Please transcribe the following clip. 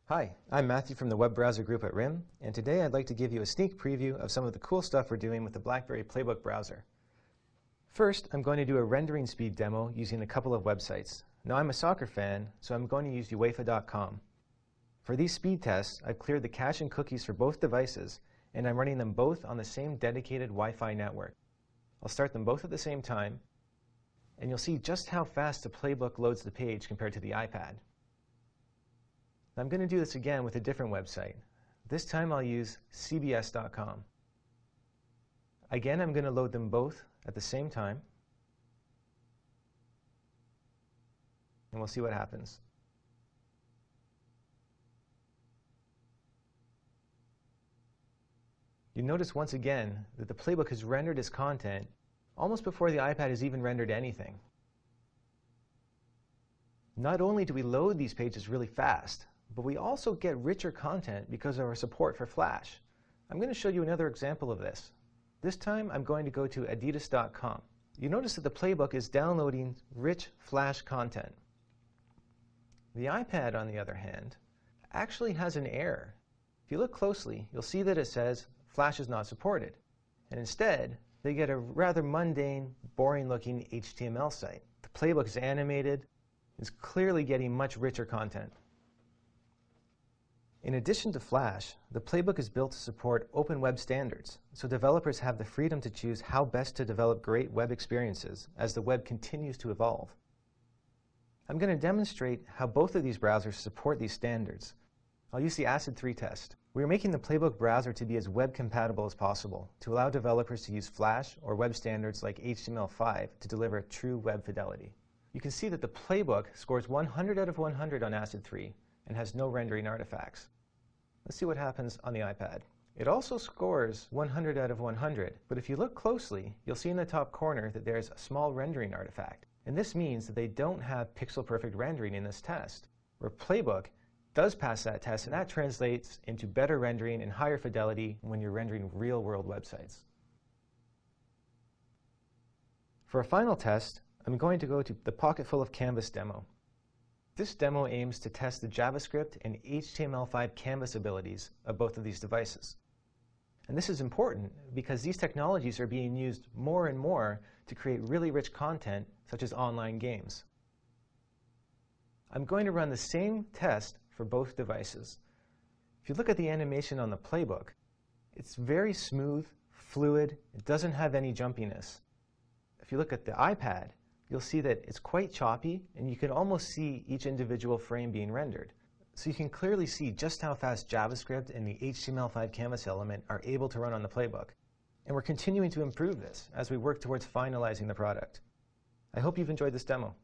Hi, I'm Matthew from the web browser group at RIM, and today I'd like to give you a sneak preview of some of the cool stuff we're doing with the BlackBerry PlayBook browser. First, I'm going to do a rendering speed demo using a couple of websites. Now, I'm a soccer fan, so I'm going to use UEFA.com. For these speed tests, I've cleared the cache and cookies for both devices, and I'm running them both on the same dedicated Wi-Fi network. I'll start them both at the same time, and you'll see just how fast the PlayBook loads the page compared to the iPad. I'm going to do this again with a different website. This time I'll use cbs.com. Again, I'm going to load them both at the same time, and we'll see what happens. You notice once again that the PlayBook has rendered its content almost before the iPad has even rendered anything. Not only do we load these pages really fast, but we also get richer content because of our support for Flash. I'm going to show you another example of this. This time I'm going to go to adidas.com. You notice that the PlayBook is downloading rich Flash content. The iPad, on the other hand, actually has an error. If you look closely, you'll see that it says Flash is not supported. And instead, they get a rather mundane, boring-looking HTML site. The PlayBook is animated, is clearly getting much richer content. In addition to Flash, the PlayBook is built to support open web standards, so developers have the freedom to choose how best to develop great web experiences as the web continues to evolve. I'm going to demonstrate how both of these browsers support these standards. I'll use the ACID 3 test. We are making the PlayBook browser to be as web compatible as possible to allow developers to use Flash or web standards like HTML5 to deliver true web fidelity. You can see that the PlayBook scores 100 out of 100 on ACID 3 and has no rendering artifacts. Let's see what happens on the iPad. It also scores 100 out of 100, but if you look closely, you'll see in the top corner that there's a small rendering artifact. And this means that they don't have pixel-perfect rendering in this test, where PlayBook does pass that test, and that translates into better rendering and higher fidelity when you're rendering real-world websites. For a final test, I'm going to go to the Pocket Full of Canvas demo. This demo aims to test the JavaScript and HTML5 canvas abilities of both of these devices. And this is important because these technologies are being used more and more to create really rich content, such as online games. I'm going to run the same test for both devices. If you look at the animation on the PlayBook, it's very smooth, fluid, it doesn't have any jumpiness. If you look at the iPad, you'll see that it's quite choppy, and you can almost see each individual frame being rendered. So you can clearly see just how fast JavaScript and the HTML5 canvas element are able to run on the PlayBook. And we're continuing to improve this as we work towards finalizing the product. I hope you've enjoyed this demo.